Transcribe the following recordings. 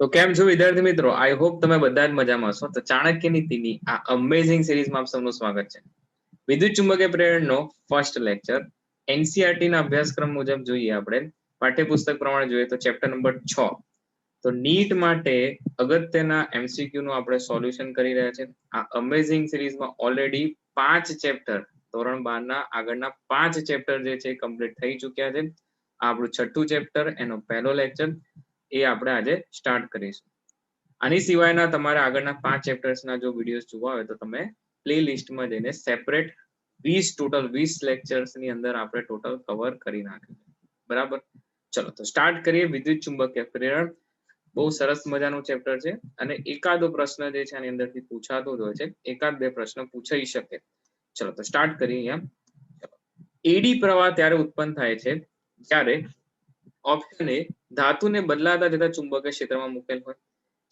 તો કેમ છો વિદ્યાર્થી મિત્રો? આઈ હોપ તમે બધા જ મજામાં હશો. તો ચાણક્ય નીતિની આ અમેઝિંગ સિરીઝમાં આપ સૌનું સ્વાગત છે. વિદ્યુત ચુંબકીય પ્રેરણનો ફર્સ્ટ લેક્ચર એનસીઈઆરટી ના અભ્યાસક્રમ મુજબ જોઈએ આપણે પાઠ્યપુસ્તક પ્રમાણે જોઈએ તો ચેપ્ટર નંબર 6. તો નીટ માટે અગત્યના એમસીક્યુ નું આપણે સોલ્યુશન કરી રહ્યા છે. આ અમેઝિંગ સિરીઝમાં ઓલરેડી 5 ચેપ્ટર ધોરણ 12 ના આગળના 5 ચેપ્ટર જે છે કમ્પ્લીટ થઈ ચૂક્યા છે. આ આપણું 6થું ચેપ્ટર, એનો પહેલો લેક્ચર એ આપણે આજે સ્ટાર્ટ કરીશું. આની સિવાયના તમારે આગળના 5 ચેપ્ટર્સના જો વિડીયોઝ જોવા હોય તો તમે પ્લે લિસ્ટમાં જઈને સેપરેટ 20 લેક્ચર્સની અંદર આપણે ટોટલ કવર કરી નાખ્યું. બરાબર, ચલો તો સ્ટાર્ટ કરીએ. વિદ્યુત ચુંબકીય પ્રેરણ બહુ સરસ મજાનું ચેપ્ટર છે અને એકાદો પ્રશ્ન જે છે આની અંદરથી પૂછાતો જ હોય છે. એકાદ બે પ્રશ્ન પૂછાઈ શકે. ચલો તો સ્ટાર્ટ કરીએ. અહીંયા એડી પ્રવાહ ત્યારે ઉત્પન્ન થાય છે જ્યારે ઓપ્શન એ ધાતુને બદલાતા જતા ચુંબકીય ક્ષેત્રમાં મૂકેલ હોય,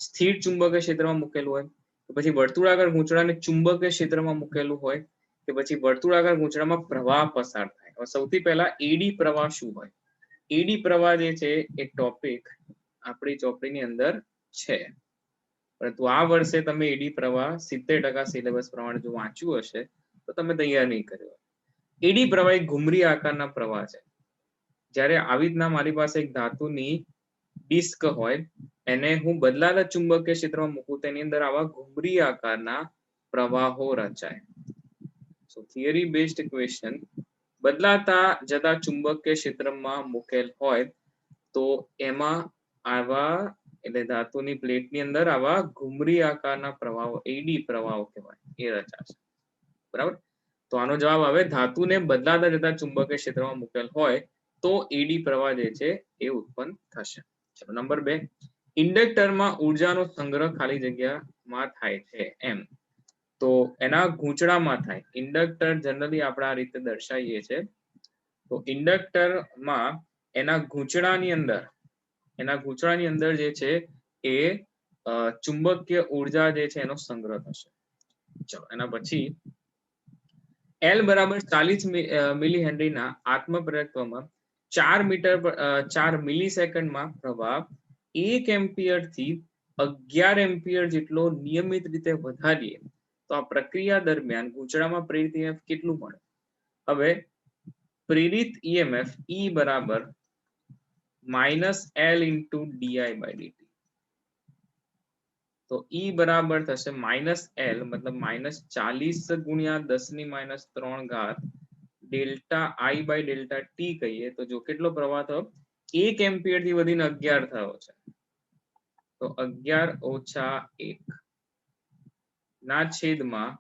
સ્થિર ચુંબકીય ક્ષેત્રમાં મૂકેલું હોય, કે પછી વર્તુળાકાર ગૂંચળાને ચુંબકીય ક્ષેત્રમાં મૂકેલું હોય, કે પછી વર્તુળાકાર ગૂંચળામાં પ્રવાહ પસાર થાય. હવે સૌથી પહેલા એડી પ્રવાહ શું હોય? એડી પ્રવાહ જે છે એ ટોપિક આપણી ચોપડીની અંદર છે, પરંતુ આ વર્ષે તમે એડી પ્રવાહ 70% સિલેબસ પ્રમાણે જો વાંચ્યું હશે તો તમે તૈયાર નહીં કર્યો. એડી પ્રવાહ એક ઘુમરી આકારના પ્રવાહ છે. જ્યારે આવી રીતના મારી પાસે એક ધાતુની ડિસ્ક હોય, એને હું બદલાતા ચુંબકીય ક્ષેત્રમાં મૂકું તેની અંદર આવા ઘુમરી આકારના પ્રવાહો રચાય. સો થિયરી બેઝડ ક્વેશ્ચન, બદલાતા જતા ચુંબકીય ક્ષેત્રમાં મૂકેલ હોય તો એમાં આવા એટલે ધાતુની પ્લેટની અંદર આવા ઘુમરી આકારના પ્રવાહો એડી પ્રવાહો કહેવાય, એ રચાશે. બરાબર, તો આનો જવાબ આવે ધાતુને બદલાતા જતા ચુંબકીય ક્ષેત્રમાં મૂકેલ હોય તો એડી પ્રવાહ જે છે એ ઉત્પન્ન થશે. ચલો નંબર 2, ઇન્ડક્ટરમાં ઉર્જાનો સંગ્રહ ખાલી જગ્યામાં થાય છે એમ. તો એના ગૂંચળામાં થાય. ઇન્ડક્ટર જનરલી આપણે આ રીતે દર્શાવીએ છીએ. તો ઇન્ડક્ટરમાં એના ગૂંચળાની અંદર જે છે એ ચુંબકીય ઉર્જા જે છે એનો સંગ્રહ થશે. ચલો એના પછી એલ બરાબર 40 મિલી હેનરીના આત્મપ્રેરકત્વમાં 4 મિલિસેકન્ડમાં પ્રવાહ 1 એમ્પિયર થી 11 એમ્પિયર જેટલો નિયમિત રીતે વધારીએ તો આ પ્રક્રિયા દરમિયાન ગૂંચળામાં પ્રેરિત EMF કેટલું મળે? હવે પ્રેરિત EMF E બરાબર -L into di/dt. તો E બરાબર થશે -L, મતલબ -40 ગુણ્યા 10⁻³ ડેલ્ટા I/ડેલ્ટા ટી કહીએ તો જો કેટલો પ્રવાહ થયો? 1 એમ્પિયર થી વધીને 11 થયો છે. તો 11 - 1 ના છેદમાં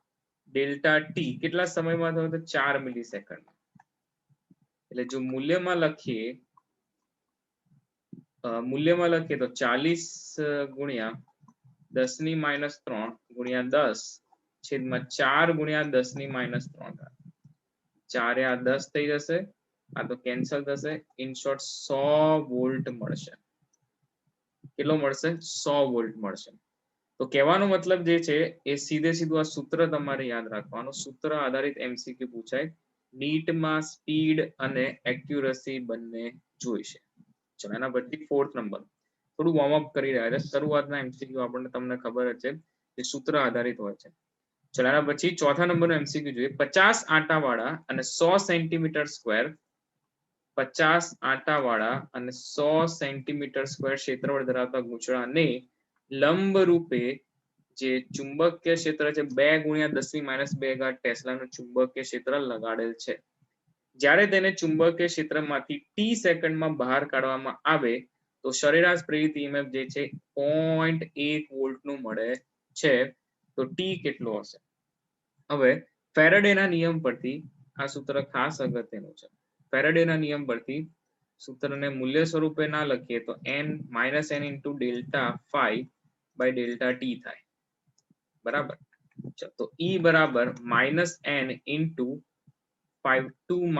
ડેલ્ટા ટી કેટલા સમયમાં થયો? તો 4 મિલિસેકન્ડ. એટલે જો મૂલ્યમાં લખીએ તો 40 ગુણ્યા 10⁻³ ગુણ્યા 10 છેદમાં 4 ગુણ્યા 10⁻³. 4 આ 10 થઈ જશે, આ તો કેન્સલ થશે. ઇન શોર્ટ 100 વોલ્ટ મળશે. કેટલો મળશે? 100 વોલ્ટ મળશે. તો કહેવાનો મતલબ જે છે એ સીધું આ સૂત્ર તમારે યાદ રાખવાનું. સૂત્ર આધારિત એમસીક્યુ પૂછાય. નીટમાં સ્પીડ અને એક્યુરસી બંને જોઈશે. ચલો એના પછી 4th નંબર, થોડું વોર્મઅપ કરી રહ્યા છે. શરૂઆતના એમસીક્યુ આપણને તમને ખબર જ છે કે સૂત્ર આધારિત હોય છે. ચલો એના પછી 4થા નંબરનો એમસીક્યુ જોઈએ. 50 આંટાવાળા અને 100 સેન્ટીમીટર સ્ક્વેર 50 આંટાવાળા અને 100 સેન્ટીમીટર સ્ક્વેર ક્ષેત્રફળ ધરાવતા ગૂંચળાને લંબ રૂપે જે ચુંબકીય ક્ષેત્ર છે 2 × 10⁻² ટેસ્લાનું ચુંબકીય ક્ષેત્ર લગાડેલ છે. જ્યારે તેને ચુંબકીય ક્ષેત્રમાંથી t સેકન્ડમાં બહાર કાઢવામાં આવે તો સરેરાશ પ્રેરિત EMF જે છે 0.1 વોલ્ટનું મળે છે. તો t કેટલો હશે? હવે ફેરાડેના નિયમ પરથી આ સૂત્ર ખાસ અગત્યનું છે. ફેરાડેના નિયમ પરથી સૂત્રને મૂલ્ય સ્વરૂપે ના લખીએ તો n into delta phi by delta t થાય. બરાબર, તો E બરાબર -n into 2 -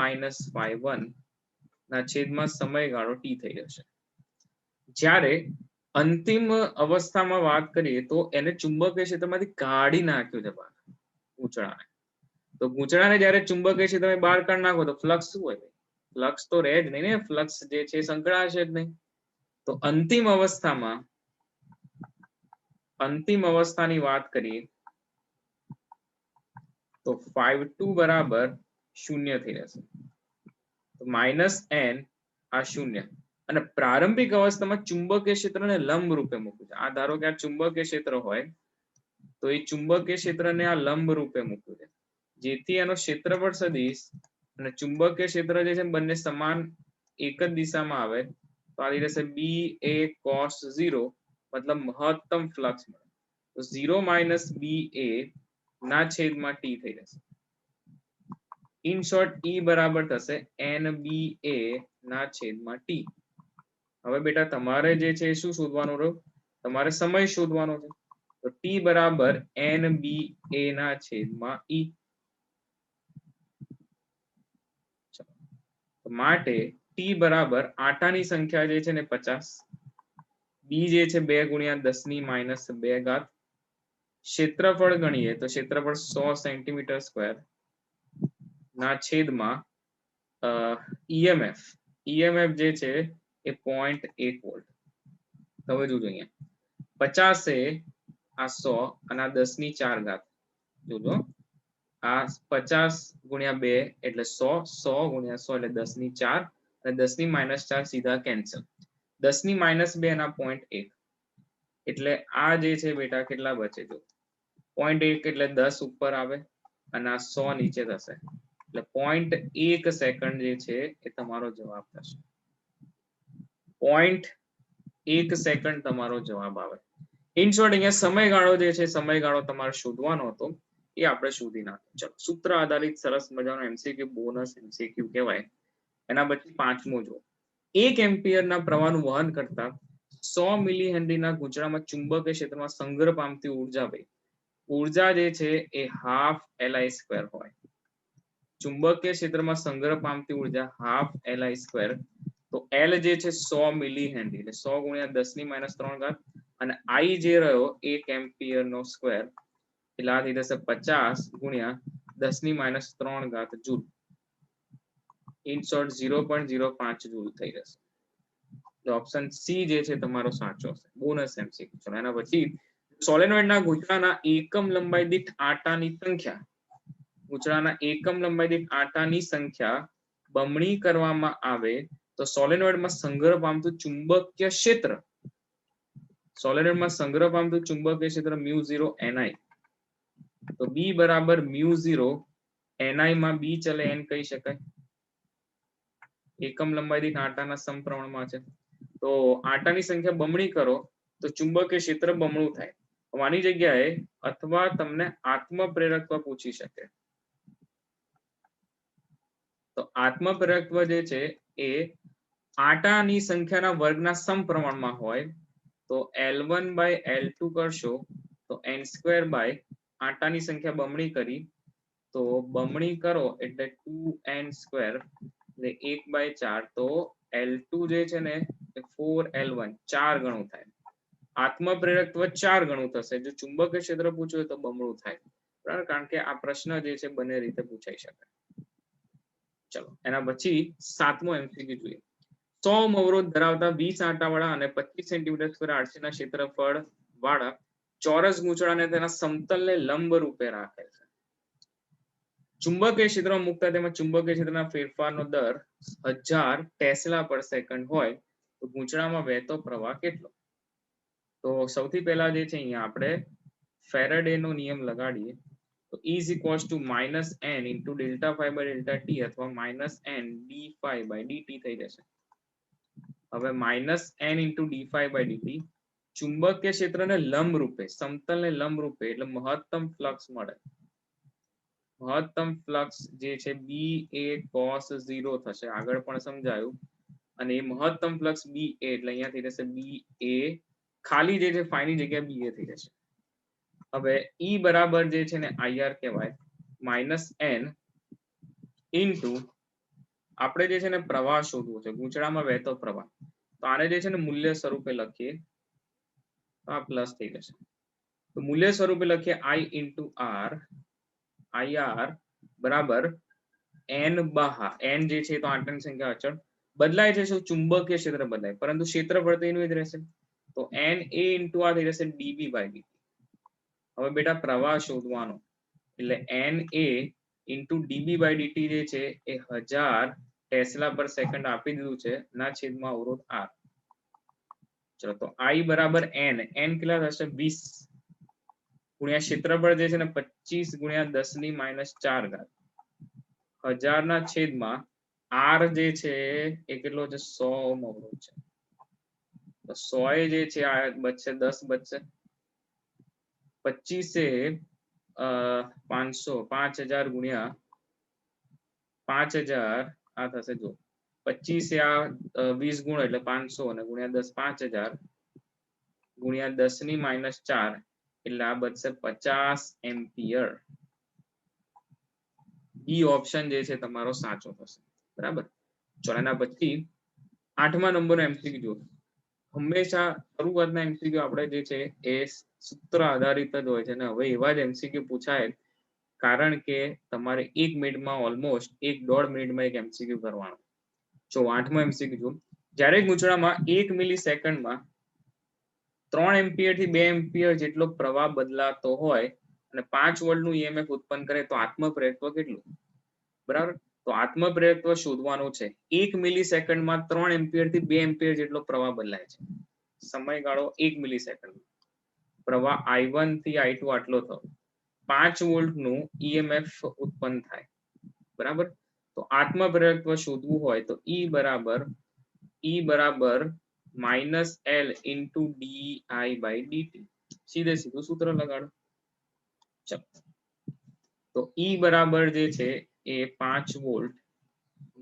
1 ના છેદમાં સમયગાળો t થઈ જશે. જ્યારે અંતિમ અવસ્થામાં વાત કરીએ તો એને ચુંબકીય ક્ષેત્રમાંથી કાઢી નાખ્યું છે બહાર ગૂંચળાને. તો ગૂંચળાને જ્યારે ચુંબકીય ક્ષેત્રમાંથી બહાર કાઢી નાખો તો ફ્લક્સ શું હોય? ફ્લક્સ તો રહે જ નહીં ને. ફ્લક્સ જે છે સંકળાશે જ નહીં. તો અંતિમ અવસ્થામાં અંતિમ અવસ્થાની વાત કરીએ તો 5 બરાબર 0 થઈ રહેશે, તો -n આ 0, અને પ્રારંભિક અવસ્થામાં ચુંબકીય ક્ષેત્રને લંબ રૂપે મૂક્યું છે. આ ધારો કે આ ચુંબકીય ક્ષેત્ર હોય તો એ ચુંબકીય ક્ષેત્રને આ લંબ રૂપે મૂક્યું છે, જેથી એનો ક્ષેત્રફળ સદિશ અને ચુંબકીય ક્ષેત્ર જે છે બંને સમાન એક જ દિશામાં આવે, તો આ રહેશે બી એ cos 0, મતલબ મહત્તમ ફ્લક્સ મળે. તો 0 - બી એ ના છેદમાં ટી થઈ જશે. ઇન શોર્ટ ઈ બરાબર થશે એન બી એ ના છેદમાં ટી. હવે બેટા તમારે જે છે શું શોધવાનું રહ્યું? તમારે સમય શોધવાનો છે. તો ટી બરાબર એન બી એ ના છેદમાં ઈ. માટે ટી બરાબર આટાની સંખ્યા જે છે ને 50, બી જે છે 2 × 10 - 2 ક્ષેત્રફળ ગણીએ તો ક્ષેત્રફળ 100 સેન્ટીમીટર સ્ક્વેર ના છેદમાં ઈએમએફ જે છે એ 0.1 વોલ્ટ. હવે જોજો અહીંયા 50 એ આ 100 અને આ 10⁴ જોજો, આ 50 × 2 એટલે 100, 100 × 100 એટલે 10⁴, અને 10⁻⁴ સીધા કેન્સલ. 10⁻2 ના 0.1 એટલે આ જે છે બેટા કેટલા બચે? જો 0.1 એટલે 10 ઉપર આવે અને આ 100 નીચે થશે, એટલે 0.1 સેકન્ડ જે છે એ તમારો જવાબ થશે. 0.1 સેકન્ડ તમારો જવાબ આવે. ઇન શોર્ટ અહીંયા સમયગાળો જે છે, સમયગાળો તમારે શોધવાનો હતો, એ આપણે શોધી નાખ્યો. ચલો, સૂત્ર આધારિત સરસ મજાનો એમસીક્યુ, બોનસ એમસીક્યુ કહેવાય. એના પછી 5મો જો, 1 એમ્પિયરના પ્રવાહનું વહન કરતા 100 મિલી હેનરીના ગૂંચળામાં ચુંબકીય ક્ષેત્રમાં સંગ્રહ પામતી ઉર્જા જે છે એ ½ LI² હોય. ચુંબકીય ક્ષેત્રમાં સંગ્રહ પામતી ઉર્જા ½ LI². તો L જે છે 100 મિલી હેનરી, એટલે 100 × 10⁻³ અને I જે રહ્યો 1 એમ્પિયર નો સ્ક્વેર, એટલે આ થઈ જશે 50 × 10⁻³ જૂલ. ઇન શોર્ટ 0.05 જૂલ થઈ જશે. તો ઓપ્શન સી જે છે તમારો સાચો છે. Bonus MCQ. ચલો એના પછી સોલેનોઇડના ગૂંચળાના એકમ લંબાઈ દીઠ આટાની સંખ્યા, ગૂંચળાના એકમ લંબાઈ દીઠ આટાની સંખ્યા બમણી કરવામાં આવે તો સોલેનોઇડમાં સંગ્રહ પામતું ચુંબકીય ક્ષેત્ર, સોલેનોઇડમાં સંગ્રહ પામતું ચુંબકીય ક્ષેત્ર μ0 Ni. તો બી બરાબર μ0 Ni માં બી ચલે n કહી શકાય. એકમ લંબાઈ દીઠ આટાના સમપ્રમાણમાં છે, તો આટાની સંખ્યા બમણી કરો તો ચુંબકીય ક્ષેત્ર બમણું થાય. આની જગ્યાએ અથવા તમને આત્મપ્રેરકત્વ પૂછી શકે. તો આત્મપ્રેરકત્વ જે છે એ આટાની સંખ્યાના વર્ગના સમપ્રમાણમાં હોય, તો L1/L2 કરશો તો n² આટાની સંખ્યા બમણી કરી, તો બમણી કરો એટલે 2n², એટલે 1/4, તો L2 જે છે ને એ 4L1 4 ગણું થાય. આત્મપ્રેરકત્વ 4 ગણું થશે. જો ચુંબકીય ક્ષેત્ર પૂછ્યું હોય તો બમણું થાય. બરાબર, કારણ કે આ પ્રશ્ન જે છે બંને રીતે પૂછાઈ શકે. ચલો એના પછી 7મો એમસીક્યુ જોઈએ. 100 ઓહ્મ અવરોધ ધરાવતા 20 આંટાવાળા અને 25 સેન્ટીમીટર સ્ક્વેર આરસીના ક્ષેત્રફળ વાળા ચોરસ ગૂંચળાને તેના સમતલને લંબ રૂપે રાખેલ છે. ચુંબકીય ક્ષેત્રમાં મુકતા તેમાં ચુંબકીય ક્ષેત્રના ફેરફારનો દર 1000 ટેસ્લા પર સેકન્ડ હોય તો ગૂંચળામાં વહેતો પ્રવાહ કેટલો? તો સૌથી પહેલા જે છે અહીંયા આપણે ફેરાડેનો નિયમ લગાડીએ. તો E is equals to -n into ΔΦ/ΔT અથવા -n dϕ/dt થઈ જશે. હવે -n into dϕ/dt ચુંબકીય ક્ષેત્રને લંબ રૂપે, સમતલને લંબ રૂપે, એટલે મહત્તમ ફ્લક્સ મળે. મહત્તમ ફ્લક્સ જે છે BA cos 0 થશે, આગળ પણ સમજાયું. અને એ મહત્તમ ફ્લક્સ BA એટલે અહીંયા થઈ જશે BA, ખાલી જે છે ફાઈ ની જગ્યાએ BA થઈ જશે. હવે E બરાબર જે છે ને IR કહેવાય, -n ઇન્ટુ આપણે જે છે ને પ્રવાહ શોધવો છે, ગૂંચળામાં વહેતો પ્રવાહ. તો આને જે છે ને મૂલ્ય સ્વરૂપે લખીએ તો આ પ્લસ થઈ જશે. તો મૂલ્ય સ્વરૂપે લખીએ I ઇન્ટુ R, IR બરાબર n બહાર, n જે છે તો આંટાની સંખ્યા અચળ બદલાય છે, શું ચુંબકીય ક્ષેત્ર બદલાય, પરંતુ ક્ષેત્રફળ તો એનું જ રહેશે. તો એન એ ઇન્ટુ આ થઈ જશે ડીબી બાય ડીટી. હવે બેટા પ્રવાહ શોધવાનો એટલે N A into DB by DT જે છે એ 1000 ટેસ્લા પર સેકન્ડ આપી દીધું છે ના છેદમાં અવરોધ આર. ચલો તો I બરાબર n કેટલા થશે 20 ગુણ્યા ક્ષેત્રફળ જે છે ને 25 ગુણ્યા 10 ની -4 ઘાત 1000 ના છેદમાં R જે છે એ કેટલો છે 100 ઓહ્મ અવરોધ છે. તો 100 જે છે આ બચશે 10 બચશે 25 500 5000 ગુણ્યા 5000 આ થશે જો 25 આ 20 ગુણ એટલે 500 અને ગુણ્યા 10 5000 ગુણ્યા 10 ની -4 એટલે આ બચશે 50 એમ્પિયર. બી ઓપ્શન જે છે તમારો સાચો થશે. બરાબર. ચલો એના પછી 8મા નંબરનો એમસીક્યુ જુઓ. હંમેશા શરૂઆતના એમસીક્યુ આપણે જે છે એ સૂત્ર આધારિત જ હોય છે અને હવે એવા જ એમસીક્યુ પૂછાય કારણ કે તમારે 1 મિનિટમાં ઓલમોસ્ટ 1.5 મિનિટમાં એક એમસીક્યુ કરવાનો. જો 8મો એમસીક્યુ જુઓ. જ્યારે ગૂંચળામાં 1 મિલી સેકન્ડમાં 3 એમ્પિયર થી 2 એમ્પિયર જેટલો પ્રવાહ બદલાતો હોય અને 5 વોલ્ટનું ઈએમએફ ઉત્પન્ન કરે તો આત્મપ્રેરકત્વ કેટલું? બરાબર. તો આત્મપ્રેરકત્વ શોધવાનું છે 1 મિલી સેકન્ડમાં 3 એમ્પિયર થી 2 એમ્પિયર જેટલો પ્રવાહ બદલાય છે. સમયગાળો 1 મિલી સેકન્ડ. પ્રવાહ I1 થી I2 આટલો થયો. 5 વોલ્ટનું ઈએમએફ ઉત્પન્ન થાય. બરાબર. તો આત્મપ્રેરકત્વ શોધવું હોય તો E બરાબર -L into DI by DT. સીધે સીધું સૂત્ર લગાડો. ચલો તો E બરાબર જે છે એ 5 volt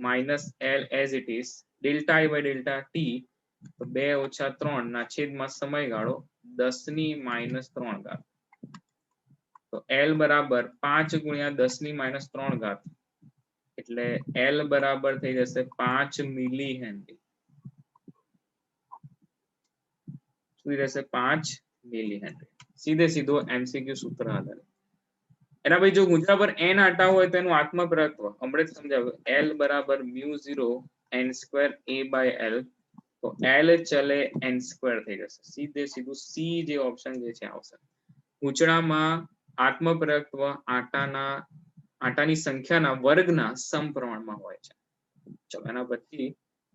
-L as it is delta I by delta T તો 2 - 3 ના છેદમાં સમયગાળો 10 ની -3 ઘાત. તો L બરાબર 5 ગુણ્યા 10 ની -3 ઘાત એટલે L બરાબર થઈ જશે 5 મિલી હેનરી. શું રહેશે 5 મિલી હેનરી. સીધે સીધો એમસીક્યુ સૂત્ર આધારિત. એના પછી જો ગુંચળા પર n આટા હોય તો એનું આત્મપ્રેરકત્વ હમણાં જ સમજાવ્યું. L બરાબર μ0 n² a બાય L તો L ચલે n² થઈ જશે. સીધે સીધું સી જે ઓપ્શન જે છે આવશે. ગૂંચળામાં આત્મપ્રેરકત્વ આટાની સંખ્યાના વર્ગના સમપ્રમાણમાં હોય છે. ચલો એના પછી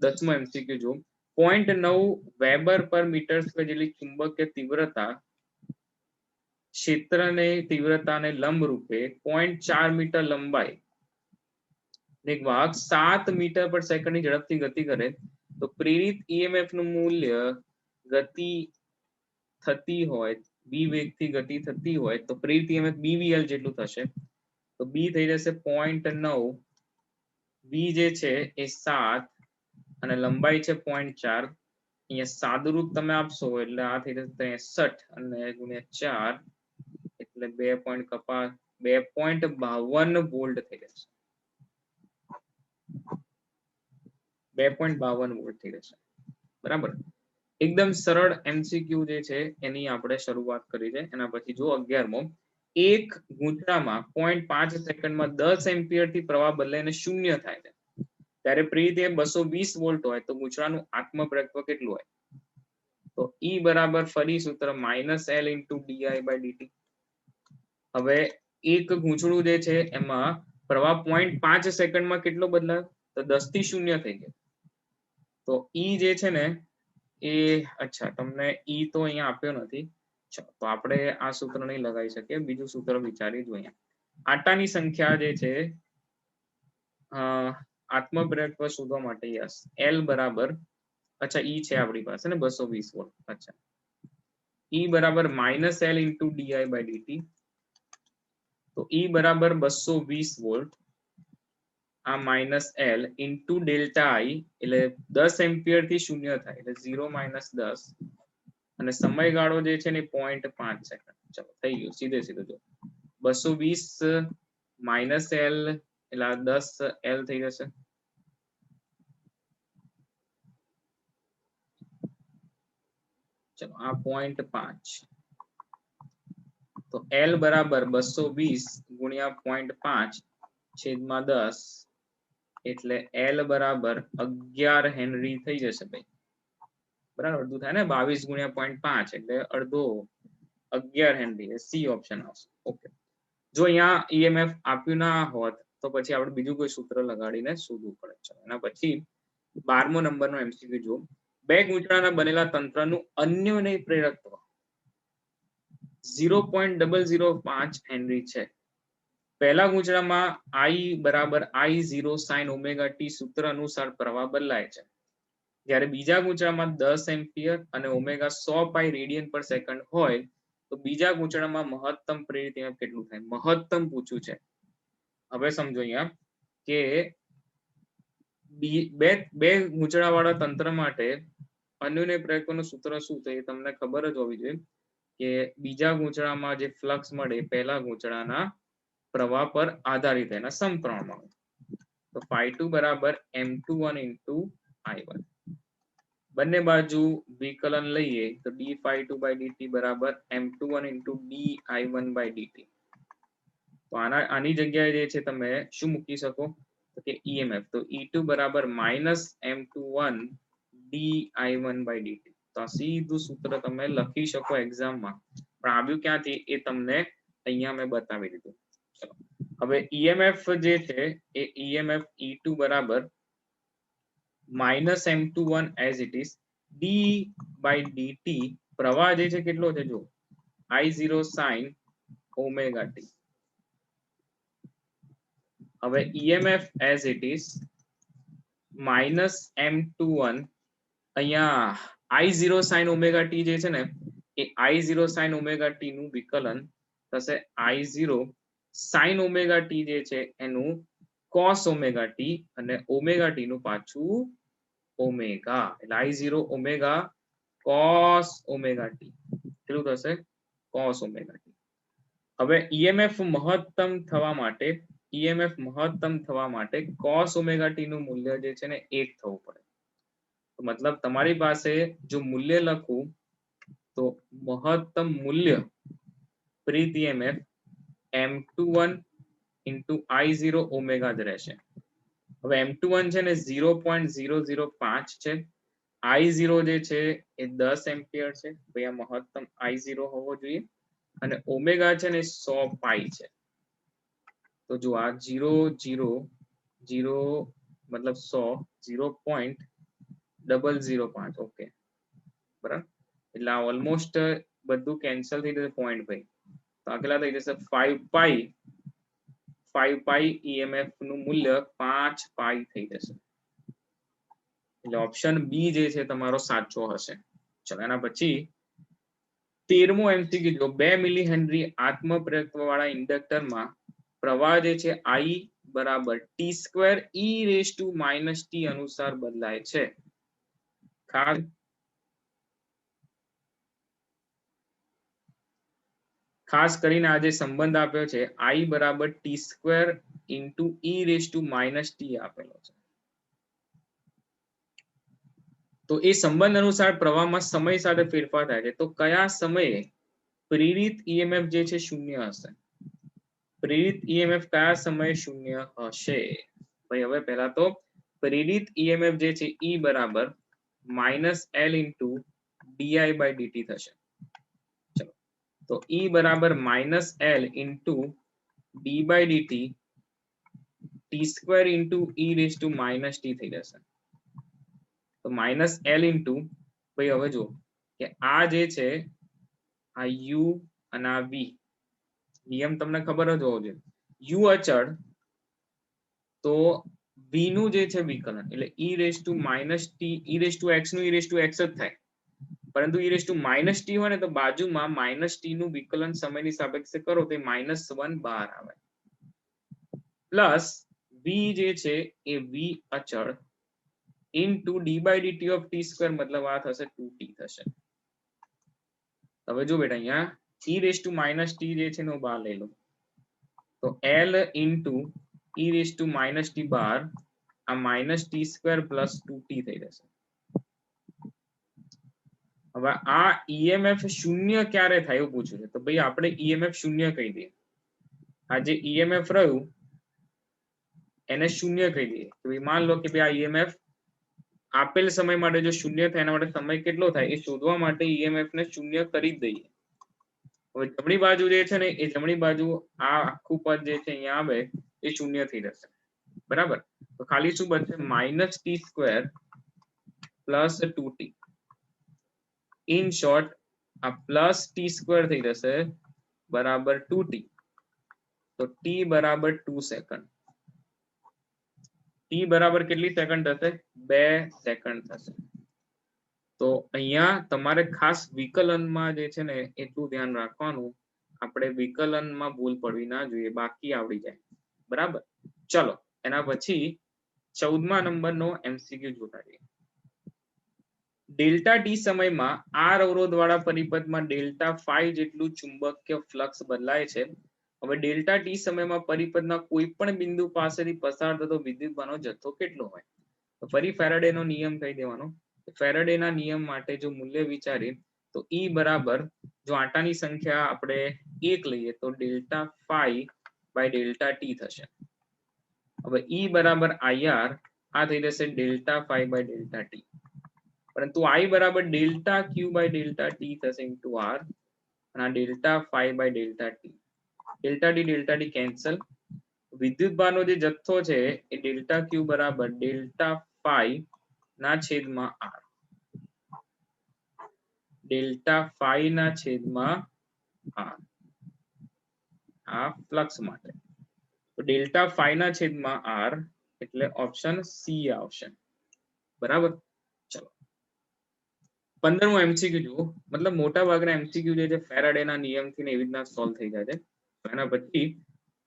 10મો એમસીક્યુ જો 0.9 વેબર પર મીટર સ્ક્વેર જેટલી ચુંબકીય તીવ્રતા ક્ષેત્રને તીવ્રતાને લંબ રૂપે 0.4 મીટર લંબાઈ એક વાહક 7 મીટર પર સેકન્ડની ઝડપથી ગતિ કરે તો પ્રેરિત ઈએમએફ નું મૂલ્ય ગતિ થતી હોય બી વેગથી ગતિ થતી હોય તો પ્રેરિત ઈએમએફ બીવીએલ જેટલું થશે. તો બી થઈ જશે 0.9 બી જે છે એ 7 અને લંબાઈ છે 0.4. અહીંયા સાદુરૂપ તમે આપશો એટલે આ થઈ જશે 63 અને ગુણ્યા 4 એટલે 2.52 વોલ્ટ થઈ જશે. 2.52 વોલ્ટ થઈ જશે. બરાબર. એકદમ સરળ એમસીક્યુ જે છે એની આપણે શરૂઆત કરી છે. એના પછી જો 11મો એક ગૂંચળામાં 0.5 સેકન્ડમાં 10 એમ્પિયર થી પ્રવાહ બદલાઈને 0 થાય છે ત્યારે પ્રેરિત 220 વોલ્ટ હોય તો ગૂંચળાનું આત્મપ્રેરકત્વ કેટલું હોય? તો E બરાબર ફરી સૂત્ર -L into DI by DT. હવે એક ગૂંચળું જે છે એમાં પ્રવાહ 0.5 સેકન્ડમાં કેટલો બદલાયો તો 10 થી 0 થઈ ગયો. તો E જે છે ને એ અચ્છા તમને E તો અહીંયા આપ્યો નથી. તો આપણે આ સૂત્ર નહીં લગાવી શકીએ. બીજું સૂત્ર વિચારી જો અહીંયા. આટાની સંખ્યા જે છે આત્મપ્રેરકત્વ શોધવા માટે યસ L બરાબર અચ્છા E છે આપણી પાસે ને 220 વોલ્ટ. અચ્છા E બરાબર -L into DI by DT. તો E બરાબર 220 વોલ્ટ આ -L ઇન્ટુ ડેલ્ટા I એટલે 10 એમ્પિયર થી 0 થાય એટલે 0 - 10 અને સમયગાળો જે છે ને 0.5 સેકન્ડ. ચલો થઈ ગયું સીધે સીધું જો 220 -L એટલે 10 L થઈ જશે. ચલો આ 0.5 તો L બરાબર 220 ગુણ્યા 0.5 છેદમાં 10 એટલે L બરાબર 11 હેનરી થઈ જશે ભાઈ. બરાબર, અડધું થાય ને 22 ગુણ્યા 0.5 એટલે અડધો 11 હેનરી. સી ઓપ્શન આવશે. ઓકે, જો અહીંયા ઈએમએફ આપ્યું ના હોત તો પછી આપણે બીજું કોઈ સૂત્ર લગાડીને શોધવું પડે છે. એના પછી 12મો નંબરનો એમસીક્યુ જો, બે ગૂંચળાના બનેલા તંત્રનું અન્યોન્ય પ્રેરકત્વ 0.005 હેનરી છે. પહેલા ગૂંચળામાં I બરાબર I0 sin ઓમેગા ટી સૂત્ર અનુસાર પ્રવાહ બદલાય છે, જ્યારે બીજા ગૂંચળામાં 10 એમ્પિયર અને ઓમેગા 100 પાઈ રેડિયન પર સેકન્ડ હોય તો બીજા ગૂંચળામાં મહત્તમ પ્રેરિત EMF કેટલું થાય? મહત્તમ પૂછ્યું છે. હવે સમજો અહીંયા કે બે ગૂંચળાવાળા તંત્ર માટે અન્યોન્ય પ્રેરકત્વનું સૂત્ર શું છે એ તમને ખબર જ હોવી જોઈએ કે બીજા ગૂંચળામાં જે ફ્લક્સ મળે પહેલા ગૂંચળાના પ્રવાહ પર આધારિત એના સમપ્રમાણમાં. તો phi2 બરાબર m21 into I1. બંને બાજુ વિકલન લઈએ તો d phi2 by dt બરાબર m21 into di1 by dt. તો આની જગ્યાએ જે છે તમે શું મૂકી શકો તો કે EMF, તો E2 બરાબર -m21 di1 by dt. તો આ સીધું સૂત્ર તમે લખી શકો એક્ઝામમાં, પણ આવ્યું ક્યાંથી એ તમને અહીંયા મેં બતાવી દીધું. ચલો, હવે EMF જે છે એ EMF E2 બરાબર -m21 as it is d by dt. પ્રવાહ જે છે કેટલો છે જો I0 sin omega t. હવે EMF as it is -m21, અહીંયા I0 sin omega t જે છે ને એ I0 sin omega t નું વિકલન થશે I0 sin omega t જે છે એનું cos omega t અને omega t નું પાછું omega, એટલે I0 omega cos omega t કેટલું થશે? cos omega t. હવે EMF મહત્તમ થવા માટે cos omega t નું મૂલ્ય જે છે ને 1 થવું પડે. તો મતલબ તમારી પાસે જો મૂલ્ય લખું તો મહત્તમ મૂલ્ય પ્રેરિત EMF m21 into I0 omega જ રહેશે. હવે m21 છે ને 0.005 છે, I0 જે છે એ 10 એમ્પિયર છે, ભાઈ આ મહત્તમ I0 હોવો જોઈએ, અને ઓમેગા છે ને 100 પાઈ છે. તો જો આ 0.005 મતલબ 100 0.005. ઓકે બરાબર, એટલે આ ઓલમોસ્ટ બધું કેન્સલ થઈ જશે પોઈન્ટ ભાઈ. તો આ કેટલા થઈ જશે 5 પાઈ EMF નું મૂલ્ય 5 પાઈ થઈ જશે. એટલે ઓપ્શન બી જે છે તમારો સાચો હશે. ચલો, એના પછી 13મો એમસીક્યુ જો, 2 મિલી હેનરી આત્મપ્રેરકત્વ વાળા ઇન્ડક્ટરમાં પ્રવાહ જે છે I બરાબર t² e⁻ t અનુસાર બદલાય છે. ખાસ કરીને આ જે સંબંધ આપ્યો છે I બરાબર t² into e⁻t આપેલો છે. તો એ સંબંધ અનુસાર પ્રવાહમાં સમય સાથે ફેરફાર થાય છે. તો કયા સમયે પ્રેરિત EMF જે છે શૂન્ય હશે? પ્રેરિત EMF કયા સમયે શૂન્ય હશે? ભાઈ હવે પહેલા તો પ્રેરિત EMF જે છે E બરાબર -L into di by dt થશે. ચલો, તો E બરાબર -L into d by dt t² into e⁻t થઈ જશે. તો -L into ભાઈ હવે જો કે આ જે છે આ u અને આ v, નિયમ તમને ખબર જ હોવો જોઈએ. u અચળ તો v નું જે છે વિકલન એટલે e⁻t e⁻x નું e⁻x જ થાય, પરંતુ e⁻t હોય ને તો બાજુમાં -t નું વિકલન સમયની સાપેક્ષે કરો તો -1 બહાર આવે, પ્લસ v જે છે એ v અચળ into d by dt of t² મતલબ આ થશે 2t થશે. હવે જો બેટા અહીંયા e⁻t જે છે નો બહાર લઈ લો તો L into e⁻t બહાર આ -t² plus 2t થઈ જશે. હવે આ EMF શૂન્ય ક્યારે થાય એવું પૂછ્યું છે, તો ભાઈ આપણે EMF શૂન્ય કહી દઈએ. આ જે EMF રહ્યું એને શૂન્ય કહી દઈએ. તો માન લો કે ભાઈ આ EMF આપેલ સમય માટે જો શૂન્ય થાય એના માટે સમય કેટલો થાય એ શોધવા માટે ઈએમએફ ને શૂન્ય કરી જ દઈએ. હવે જમણી બાજુ જે છે ને એ જમણી બાજુ આ આખું પદ જે છે અહીંયા આવે એ શૂન્ય થઈ જશે. બરાબર, તો ખાલી શું બનશે -t² + 2t. ઇન શોર્ટ આ +t² થઈ જશે બરાબર 2t. તો t બરાબર 2 સેકન્ડ. t બરાબર કેટલી સેકન્ડ થશે? 2 સેકન્ડ થશે. તો અહીંયા તમારે ખાસ વિકલનમાં જે છે ને એટલું ધ્યાન રાખવાનું, આપણે વિકલનમાં ભૂલ પડવી ના જોઈએ, બાકી આવડી જાય. બરાબર, ચલો એના પછી 14મા નંબરનો MCQ જોતા જઈએ. ડેલ્ટા ટી સમયમાં r અવરોધ વાળા પરિપથમાં ΔΦ જેટલું ચુંબકીય ફ્લક્સ બદલાય છે. હવે ડેલ્ટા ટી સમયમાં પરિપથના કોઈ પણ બિંદુ પાસેથી પસાર થતો વિદ્યુતભારનો જથ્થો કેટલો હોય? તો ફરી ફેરાડેનો નિયમ કહી દેવાનો. ફેરાડેના નિયમ માટે જો મૂલ્ય વિચારીએ તો E બરાબર, જો આંટાની સંખ્યા આપણે 1 લઈએ તો ΔΦ/ΔT થશે. હવે E બરાબર IR, આ થઈ જશે ΔΦ/ΔT. પરંતુ I બરાબર ΔQ/ΔT થશે ઇન્ટુ R, અને આ ΔΦ/ΔT. ΔT cancel. વિદ્યુતભારનો જે જથ્થો છે એ ΔQ બરાબર ΔΦ/R. ΔΦ/R આ ફ્લક્સ માટે. તો ΔΦ/R એટલે ઓપ્શન સી આવશે. બરાબર, ચલો 15મો MCQ જુઓ. મતલબ મોટા ભાગના MCQ જે છે ફેરાડેના નિયમથી ને એવી રીતના સોલ્વ થઈ જાય છે. એના પછી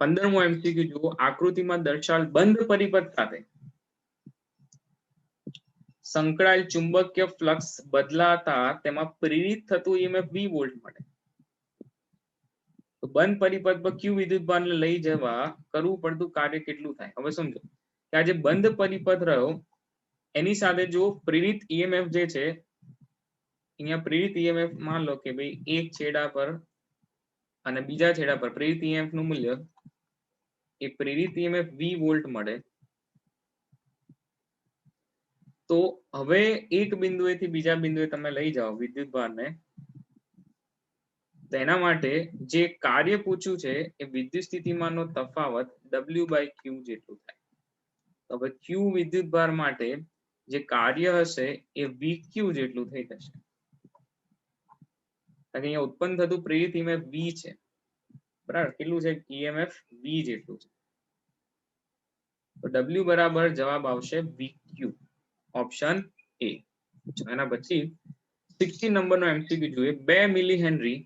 15મો MCQ જુઓ. આકૃતિમાં દર્શાવેલ બંધ પરિપથ સાથે સંકળાયેલ ચુંબકીય ફ્લક્સ બદલાતા તેમાં પ્રેરિત થતું EMF 20 વોલ્ટ મળે. તો બંધ પરિપથ પર Q વિદ્યુતભારને લઈ જવા કરવું પડતું કાર્ય કેટલું થાય? હવે સમજો કે આ જે બંધ પરિપથ રહ્યો એની સાથે જો પ્રેરિત EMF જે છે, અહીંયા પ્રેરિત EMF માન લો કે ભાઈ એક છેડા પર અને બીજા છેડા પર પ્રેરિત EMF નું મૂલ્ય એ પ્રેરિત EMF 20 વોલ્ટ મળે. તો હવે એક બિંદુએથી બીજા બિંદુએ તમે લઈ જાઓ વિદ્યુતભારને, તો એના માટે જે કાર્ય પૂછ્યું છે એ વિદ્યુત સ્થિતિમાનનો તફાવત W/Q જેટલું થાય. હવે Q વિદ્યુતભાર માટે જે કાર્ય હશે એ VQ જેટલું થઈ જશે. અહીંયા ઉત્પન્ન થતું પ્રેરિત EMF V છે. બરાબર, કેટલું છે? EMF V જેટલું છે. તો W બરાબર જવાબ આવશે VQ, ઓપ્શન A. એના પછી 16 નંબરનો MCQ જોઈએ. 2 મિલી હેનરી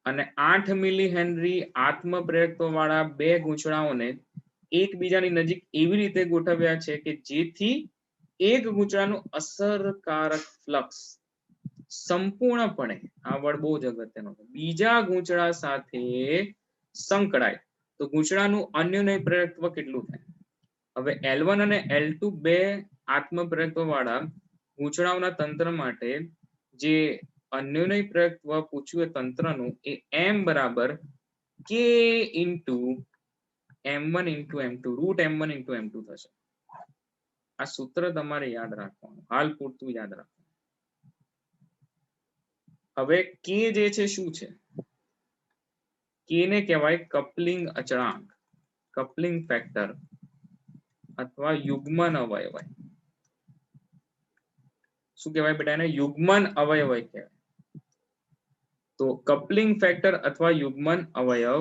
અને 8 મિલી હેનરી આત્મપ્રેરકત્વ વાળા બે ગૂંચળાઓને એકબીજાની નજીક એવી રીતે ગોઠવ્યા છે કે જેથી એક ગૂંચળાનું અસરકારક ફ્લક્સ સંપૂર્ણપણે, આ વર્ડ બહુ જ અગત્યનો છે, બીજા ગૂંચળા સાથે સંકળાય. તો ગૂંચળાનું અન્યોન્ય પ્રેરકત્વ કેટલું થાય? હવે L1 અને L2 બે આત્મપ્રેરકત્વ વાળા ગૂંચળાઓના તંત્ર માટે જે અન્યોન્ય પ્રેરકત્વ પૂછ્યું એ તંત્રનું એ M બરાબર K into M1 into M2, root M1 into M2 થશે. આ સૂત્ર તમારે યાદ રાખવાનું, હાલ પૂરતું યાદ રાખવાનું. હવે K જે છે શું છે? K ને કહેવાય કપલિંગ અચળાંક, કપલિંગ ફેક્ટર અથવા યુગ્મન અવયવ. શું કહેવાય બેટા એને? યુગ્મન અવયવ કહેવાય. તો કપલિંગ ફેક્ટર અથવા યુગ્મન અવયવ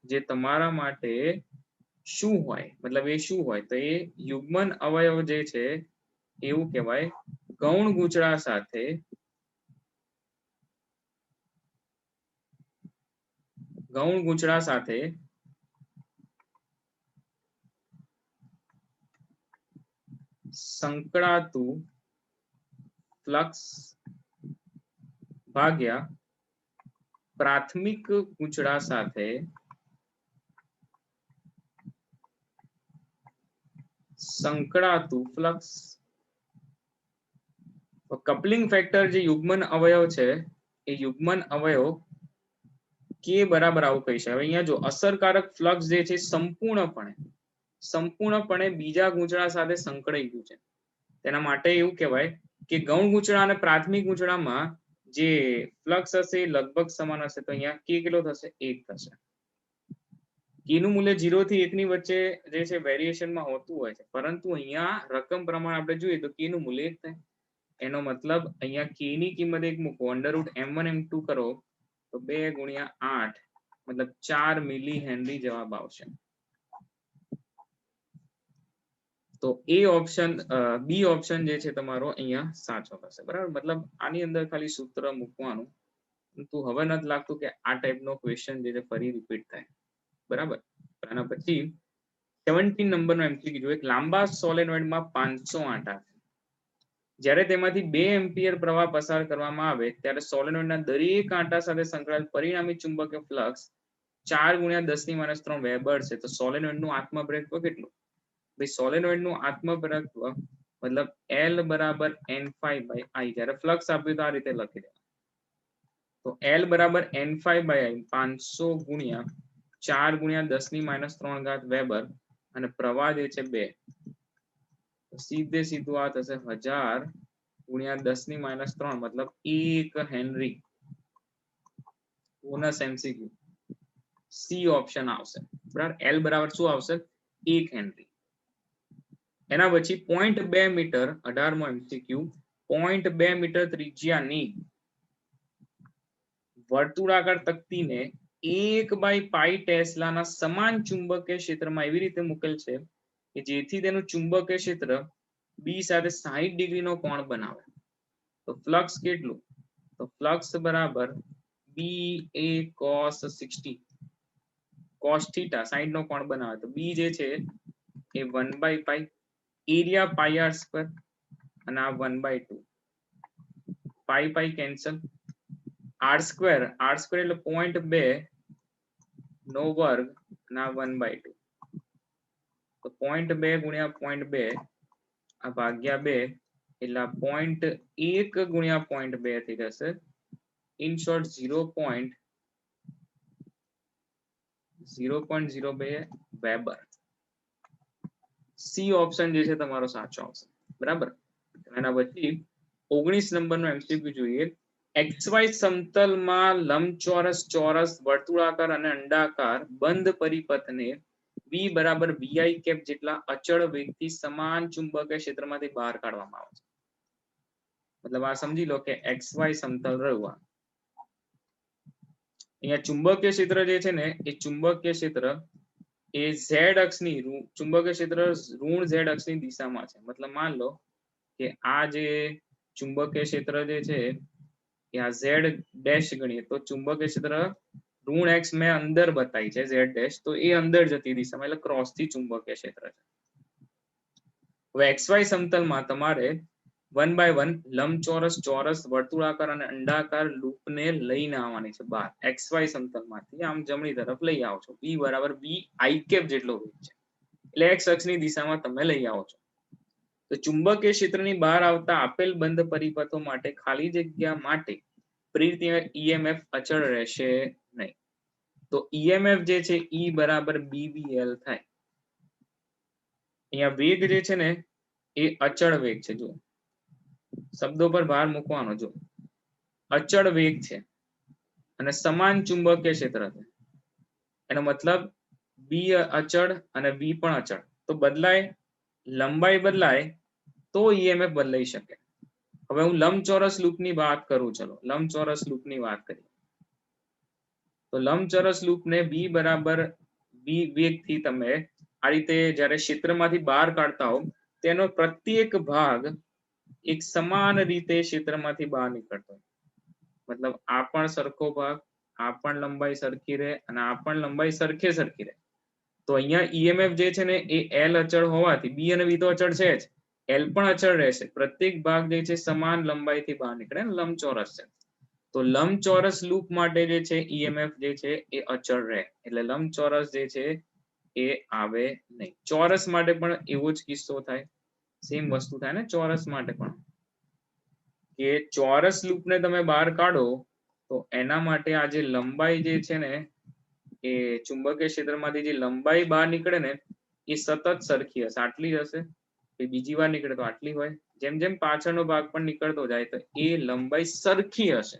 જે તમારા માટે શું હોય, મતલબ એ શું હોય? તો એ યુગ્મન અવયવ જે છે એવું કહેવાય ગૌણ ગૂંચળા સાથે સંકળાતું ફ્લક્સ ભાગ્યા પ્રાથમિક ગૂંચળા સાથે સંકળાતું ફ્લક્સ. કપલિંગ ફેક્ટર જે યુગ્મન અવયવ છે એ યુગ્મન અવયવ K બરાબર આવું કહી શકાય. અહીંયા જો અસરકારક ફ્લક્સ જે છે સંપૂર્ણપણે બીજા ગૂંચળા સાથે સંકળાઈ ગયું છે. તેના માટે એવું કહેવાય કે ગૌણ ગૂંચળા અને પ્રાથમિક ગૂંચળામાં જે ફ્લક્સ હશે એ લગભગ સમાન હશે, તો અહીંયા કે કેટલો થશે? 1 થશે. નું મૂલ્ય 0 થી 1 ની વચ્ચે જે છે વેરિએશનમાં હોતું હોય છે, પરંતુ અહીંયા રકમ પ્રમાણે આપણે જોઈએ તો નું મૂલ્ય 1 થાય. એનો મતલબ અહીંયા કે ની કિંમત 1 મૂકો, √m1 m2 કરો તો 2 × 8 મતલબ 4 મિલી હેનરી જવાબ આવશે. તો એ ઓપ્શન બી ઓપ્શન જે છે તમારો અહીંયા સાચો થશે. બરાબર, મતલબ આની અંદર ખાલી સૂત્ર મૂકવાનું. તો હવે નથી લાગતું કે આ ટાઈપનો ક્વેશ્ચન જે છે ફરી રિપીટ થાય. બરાબર, આના પછી 17 નંબરનો એમસીક્યુ જો, એક લાંબા સોલેનોઇડમાં 500 આંટા, જ્યારે તેમાંથી 2 એમ્પિયર પ્રવાહ પસાર કરવામાં આવે ત્યારે સોલેનોઇડના દરેક આંટા સાથે સંકળાયેલ પરિણામી ચુંબકીય ફ્લક્સ 4 × 10⁻³ વેબર છે. તો સોલેનોઇડનું આત્મપ્રેરકત્વ કેટલું? ભાઈ સોલેનોઇડનું આત્મપ્રેરકત્વ મતલબ L = n⁵/I. જ્યારે ફ્લક્સ આપ્યું તો આ રીતે લખી દે. તો L = n⁵/I 500 × 4 × 10⁻³ વેબર અને પ્રવાહ જે છે 2, સીધે સીધું આ થશે 1000 × 10⁻³ મતલબ 1 henry. Bonus MCQ C option આવશે. બરાબર, L બરાબર શું આવશે? 1 હેનરી. એના પછી 0.2 મીટર 18મો એમસીક્યુ, 0.2 મીટર ત્રિજ્યાની વર્તુળાકાર તકતીને 1/π ટેસ્લાના સમાન ચુંબકીય ક્ષેત્રમાં એવી રીતે મૂકેલ છે કે જેથી તેનું ચુંબકીય ક્ષેત્ર બી સાથે 60 ડિગ્રીનો કોણ બનાવે. તો ફ્લક્સ કેટલું? તો ફ્લક્સ બરાબર બી એ cos 60 cos થીટા 60 નો કોણ બનાવે. તો બી જે છે એ 1/π, એરિયા πr² અને આ 1/2, π કેન્સલ, r² એટલે 0.2 નો વર્ગ અને આ 1/2. તો 0.2 × 0.2 આ ભાગ્યા 2 એટલે 0.1 × 0.2 થઈ જશે. In short 0.02 weber. C option જે છે તમારો સાચો આવશે. બરાબર, એના પછી 19 નંબરનો એમસીક્યુ જોઈએ. XY સમતલમાં લંબચોરસ, ચોરસ, વર્તુળાકાર અને અંડાકાર બંધ પરિપથને V = VI કેપ જેટલા અચળ વેગથી સમાન ચુંબકીય ક્ષેત્રમાંથી બહાર કાઢવામાં આવે છે. મતલબ આ સમજી લો કે XY સમતલ રહ્યું. અહીંયા ચુંબકીય ક્ષેત્ર જે છે ને એ ચુંબકીય ક્ષેત્ર એ ઝેડ અક્ષની ચુંબકીય ક્ષેત્ર ઋણ ઝેડ અક્ષની દિશામાં છે. મતલબ માન લો કે આ જે ચુંબકીય ક્ષેત્ર જે છે એ આ ઝેડ ડેશ ગણીએ તો ચુંબકીય ક્ષેત્ર ઋણ x મેં અંદર બતાવી છે ઝેડ ડેશ, તો એ અંદર જતી દિશામાં એટલે ક્રોસ થી ચુંબકીય ક્ષેત્ર છે. હવે XY સમતલમાં તમારે 1/1 લંબચોરસ, ચોરસ, વર્તુળાકાર અને અંડાકાર લૂપને લઈને આવવાની છે બહાર. XY સમતલમાંથી આમ જમણી તરફ લઈ આવો છો. V = VI કેપ જેટલો વેગ છે એટલે x અક્ષની દિશામાં તમે લઈ આવો છો. તો ચુંબકીય ક્ષેત્રની બહાર આવતા આપેલ બંધ પરિપથો માટે ખાલી જગ્યા માટે પ્રેરિત EMF અચળ રહેશે નહીં. તો EMF જે છે E = BBL થાય. અહીંયા વેગ જે છે ને એ અચળ વેગ છે. જો શબ્દો પર ભાર મૂકવાનો, જો અચળ વેગ છે અને સમાન ચુંબકીય ક્ષેત્ર છે, એનો મતલબ બી અચળ અને વી પણ અચળ. તો બદલાય, લંબાઈ બદલાય તો EMF બદલાઈ શકે. હવે હું લંબચોરસ લૂપની વાત કરું. ચલો લંબચોરસ લૂપની વાત કરીએ. તો લંબચોરસ લૂપને B = વેગથી તમે આ રીતે જ્યારે ક્ષેત્રમાંથી બહાર કાઢતા હો તેનો પ્રત્યેક ભાગ એક સમાન રીતે ક્ષેત્રમાંથી બહાર નીકળતો. મતલબ આ પણ સરખો ભાગ, આ પણ લંબાઈ સરખી રહે અને આ પણ લંબાઈ સરખી રહે. તો અહીંયા EMF જે છે ને એ L અચળ હોવાથી B અને V તો અચળ છે જ, L પણ અચળ રહેશે. પ્રત્યેક ભાગ જે છે સમાન લંબાઈથી બહાર નીકળે, લંબચોરસ છે. તો લંબચોરસ લૂપ માટે જે છે EMF જે છે એ અચળ રહે, એટલે લંબચોરસ જે છે એ આવે નહીં. ચોરસ માટે પણ એવો જ કિસ્સો થાય, સેમ વસ્તુ થાય ને ચોરસ માટે પણ, કે ચોરસ લૂપને તમે બહાર કાઢો તો એના માટે આ જે લંબાઈ જે છે ને એ ચુંબકીય ક્ષેત્રમાંથી જે લંબાઈ બહાર નીકળે ને એ સતત સરખી હશે, આટલી હશે. બીજી વાર નીકળે તો આટલી હોય. જેમ જેમ પાછળનો ભાગ પણ નીકળતો જાય તો એ લંબાઈ સરખી હશે.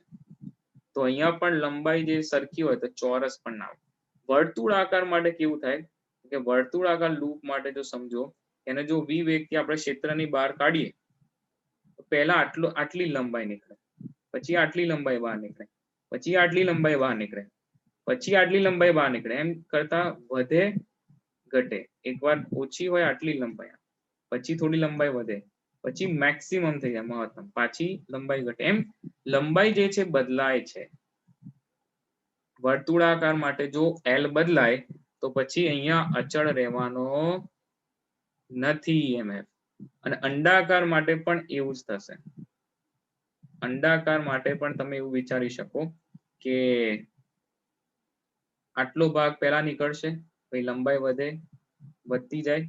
તો અહીંયા પણ લંબાઈ જે સરખી હોય તો ચોરસ પણ ના આવે. વર્તુળાકાર માટે કેવું થાય કે વર્તુળાકાર લૂપ માટે જો સમજો એને જો v વેગથી આપણે ક્ષેત્રની બહાર કાઢીએ તો પહેલા આટલી લંબાઈ નીકળે, પછી આટલી લંબાઈ બહાર નીકળે, પછી આટલી લંબાઈ બહાર નીકળે, પછી આટલી લંબાઈ બહાર નીકળે, એમ કરતા વધે ઘટે. એકવાર ઓછી હોય આટલી લંબાઈ, પછી થોડી લંબાઈ વધે, પછી મેક્સિમમ થઈ જાય મહત્તમ, પાછી લંબાઈ ઘટે, એમ લંબાઈ જે છે બદલાય છે. વર્તુળાકાર માટે જો L બદલાય તો પછી અહીંયા અચળ રહેવાનો નથી EMF. અને અંડાકાર માટે પણ એવું જ થશે. અંડાકાર માટે પણ તમે એવું વિચારી શકો કે આટલો ભાગ પહેલા નીકળશે, પછી લંબાઈ વધે, વધતી જાય,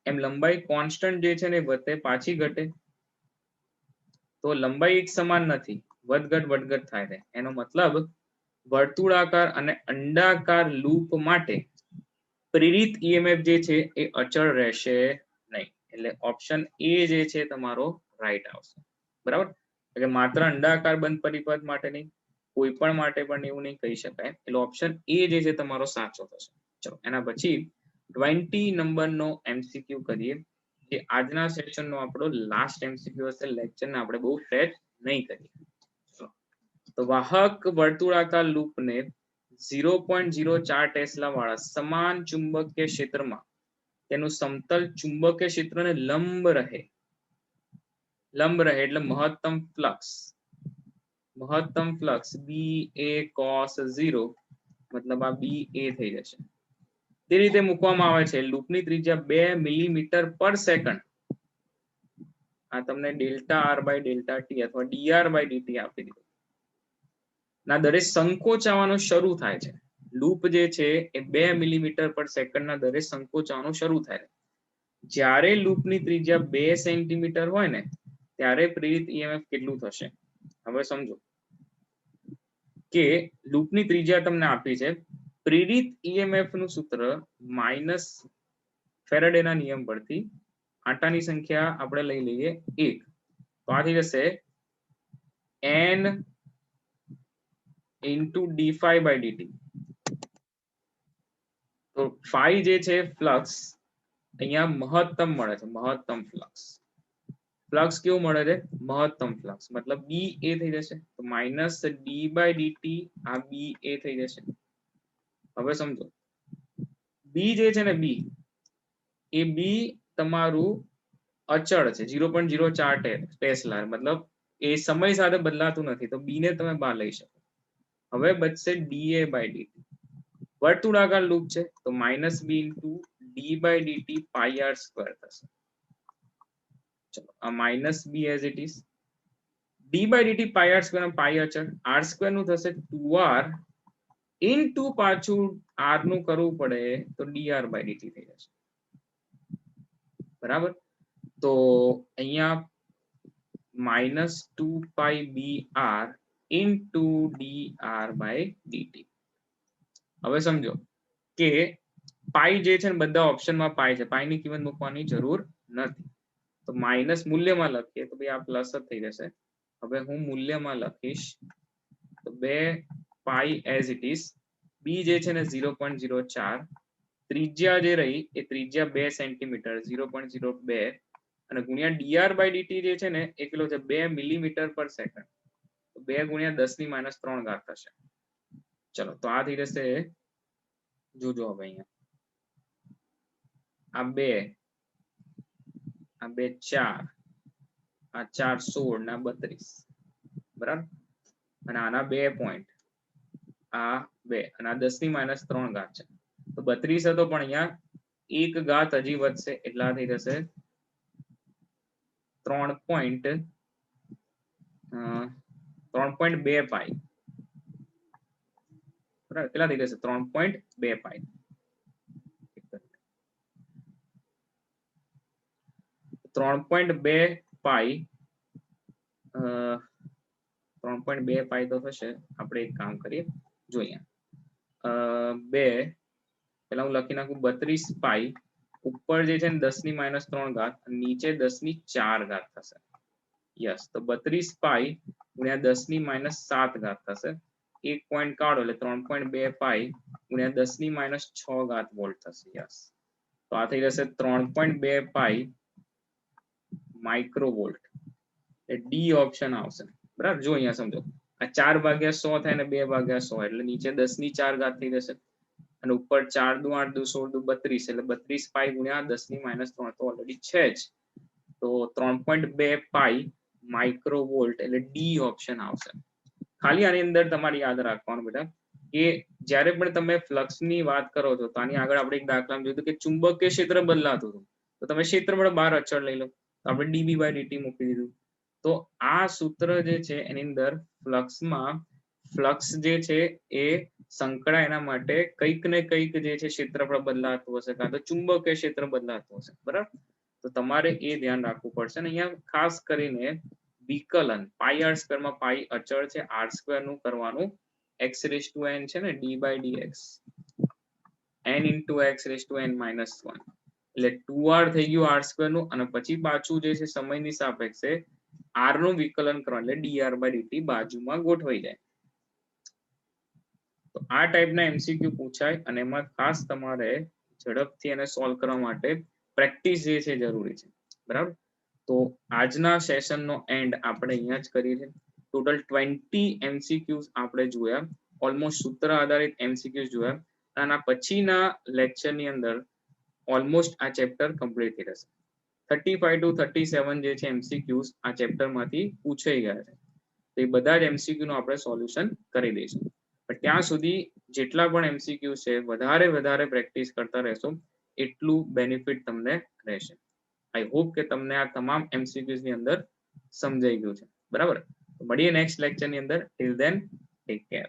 એમ લંબાઈ કોન્સ્ટન્ટ જે છે ને વધે પાછી ઘટે. તો લંબાઈ એક સમાન નથી, વધઘટ થાય છે. એનો મતલબ વર્તુળાકાર અને અંડાકાર લૂપ માટે પ્રેરિત EMF જે છે એ અચળ રહેશે નહીં. એટલે ઓપ્શન એ જે છે તમારો રાઈટ આવશે. બરાબર, એટલે માત્ર અંડાકાર બંધ પરિપથ માટે નહીં, કોઈ પણ માટે પણ એવું નહીં કહી શકાય. એટલે ઓપ્શન એ જે છે તમારો સાચો થશે. ચલો એના પછી 20 નંબરનો MCQ કરીએ, જે આજના સેશનનો આપણો લાસ્ટ MCQ હશે. લેક્ચરને આપણે બહુ સ્ટ્રેચ નહીં કરીએ. તો વાહક વર્તુળાકાર લૂપને 0.04 ટેસ્લા વાળા સમાન ચુંબકીય ક્ષેત્રમાં તેનું સમતલ ચુંબકીય ક્ષેત્રને લંબ રહે એટલે મહત્તમ ફ્લક્સ BA cos 0, મતલબ આ BA થઈ જશે. તે રીતે મૂકવામાં આવે છે. લૂપની ત્રિજ્યા 2 મિલીમીટર પર સેકન્ડ. આ તમને delta R by delta T અથવા dr બાય dt આપી દીધું. ના દરે સંકોચાવાનું શરૂ થાય છે. લૂપ જે છે એ 2 મિલીમીટર પર સેકન્ડના દરે સંકોચાવાનું શરૂ થાય છે. જ્યારે લૂપની ત્રિજ્યા 2 સેન્ટીમીટર હોય ને ત્યારે પ્રેરિત EMF કેટલું થશે? હવે સમજો કે લૂપની ત્રિજ્યા તમને આપી છે. પ્રેરિત EMF નું સૂત્ર માઇનસ ફેરાડેના નિયમ પરથી આંટાની સંખ્યા આપણે લઈ લઈએ 1. તો આ થઈ જશે n into d phi by dt. તો phi જે છે ફ્લક્સ અહીંયા મહત્તમ મળે છે. મહત્તમ ફ્લક્સ કેવું મળે છે? મહત્તમ ફ્લક્સ, મતલબ BA થઈ જશે. તો માઇનસ d by dt આ BA થઈ જશે. હવે સમજો B જે છે ને B એ B તમારું અચળ છે 0.04 ટેસ્લા, મતલબ એ સમય સાથે બદલાતું નથી. તો B ને તમે બહાર લઈ શકો. હવે બચશે dA by dt. વર્તુળાકાર લૂપ છે તો minus B into d by dt pi r square થશે. ચલો આ minus B as it is. d by dt pi r square પાઈ અચળ, r સ્ક્વેર નું થશે 2r ઇન્ટુ પાછું r નું કરવું પડે તો dr by dt થઈ જશે. બરાબર, તો અહીંયા minus 2 pi br into dr by dt. હવે સમજો કે પાઈ જે છે ને બધા ઓપ્શનમાં પાઈ છે, પાઈની કિંમત મૂકવાની જરૂર નથી. તો માઇનસ મૂલ્યમાં લખીએ તો ભાઈ આ પ્લસ જ થઈ જશે. હવે હું મૂલ્યમાં લખીશ તો 2 પાઈ એઝ ઇટ ઇઝ. બી જે છે ને 0.04, ત્રિજ્યા જે રહી એ ત્રિજ્યા 2 સેન્ટીમીટર 0.02 અને ગુણ્યા dr by dt જે છે ને એ કેટલો છે 2 મિલીમીટર પર સેકન્ડ. તો 2 ગુણ્યા 10 - 3 ઘાત થશે. ચલો તો આ થઈ જશે, જોજો હવે અહીંયા આ 2 4, આ 4 16 ના 32, બરાબર. અને આના 2 પોઈન્ટ, આ 2 અને આ 10 - 3 ઘાત છે. તો 32 હતો પણ અહીંયા એક ઘાત હજી વધશે એટલે આ થઈ જશે 3.2 પાઈ. બરાબર, કેટલા થઈ જશે 3.2 પાઈ. 3.2 પાઈ 3.2 પાઈ તો થશે. આપણે એક કામ કરીએ, જો અહીંયા 2 પેલા હું લખી નાખું 32 પાઈ ઉપર જે છે ને 10 ની -3 ઘાત, નીચે 10 ની 4 ઘાત થશે. યસ, તો 32 પાઈ ગુણ્યા 10 ની -7 ઘાત થશે. 1 પોઈન્ટ કાઢો એટલે 3.2 પાઈ ગુણ્યા 10 ની -6 ઘાત વોલ્ટ થશે. યસ, તો આ થઈ જશે 3.2 પાઈ માઇક્રોવોલ્ટ. એટલે ડી ઓપ્શન આવશે. બરાબર, જો અહીંયા સમજો, આ 4/100 થાય ને 2/100 એટલે નીચે 10 ની 4 ઘાત થઈ જશે અને ઉપર 4 દુ 8 દુ 16 દુ 32 એટલે 32 પાઈ ગુણ્યા 10 ની -3 તો ઓલરેડી છે જ. તો 3.2 પાઈ માઇક્રોવોલ્ટ એટલે ડી ઓપ્શન આવશે. ખાલી આની અંદર તમારે યાદ રાખવાનું બેટા કે જ્યારે પણ તમે ફ્લક્સ ની વાત કરો છો તો આની આગળ આપણે એક દાખલામાં જોયું કે ચુંબકીય ક્ષેત્ર બદલાતું હતું, તો તમે ક્ષેત્રફળ બહાર અચળ લઈ લો, તો આપણે dB/dt મૂકી દીધું. તો આ સૂત્ર જે છે એની અંદર ફ્લક્સમાં ફ્લક્સ જે છે એ સંકળાય એના માટે કંઈક ને કંઈક જે છે ક્ષેત્રફળ બદલાતું હશે કાં તો ચુંબકીય ક્ષેત્ર બદલાતું હશે. બરાબર, તો તમારે એ ધ્યાન રાખવું પડશે. અને અહીંયા ખાસ કરીને વિકલન પાઈ આર સ્ક્વેર માં પાઈ અચળ છે, આર સ્ક્વેર નું કરવાનું x⁻n છે ને d/dx n × x⁻n - 1 એટલે 2r થઈ ગયું આર સ્ક્વેર નું, અને પછી પાછું જે છે સમયની સાપેક્ષે આર નું વિકલન કરવાનું એટલે dr/dt બાજુમાં ગોઠવાઈ જાય. તો આ ટાઈપના MCQ પૂછાય અને એમાં ખાસ તમારે ઝડપથી એને સોલ્વ કરવા માટે પ્રેક્ટિસ જે છે જરૂરી છે. બરાબર, તો આજના સેશનનો એન્ડ આપણે અહીંયા જ કરીએ છીએ. ટોટલ 20 MCQs આપણે જોયા, ઓલમોસ્ટ સૂત્ર આધારિત MCQs જોયા, અને પછીના લેક્ચરની અંદર ઓલમોસ્ટ આ ચેપ્ટર કમ્પ્લીટ થઈ જશે. 35 to 37 જે છે MCQs આ ચેપ્ટરમાંથી પૂછાઈ ગયા છે. તો એ બધા જ MCQ નું આપણે સોલ્યુશન કરી દઈશું. પણ ત્યાં સુધી જેટલા પણ MCQ છે વધારે પ્રેક્ટિસ કરતા રહેશો એટલું બેનિફિટ તમને રહેશે. આઈ હોપ કે તમને આ તમામ MCQs ની અંદર સમજાઈ ગયું છે. બરાબર, મળીએ નેક્સ્ટ લેક્ચરની અંદર. Till then take care.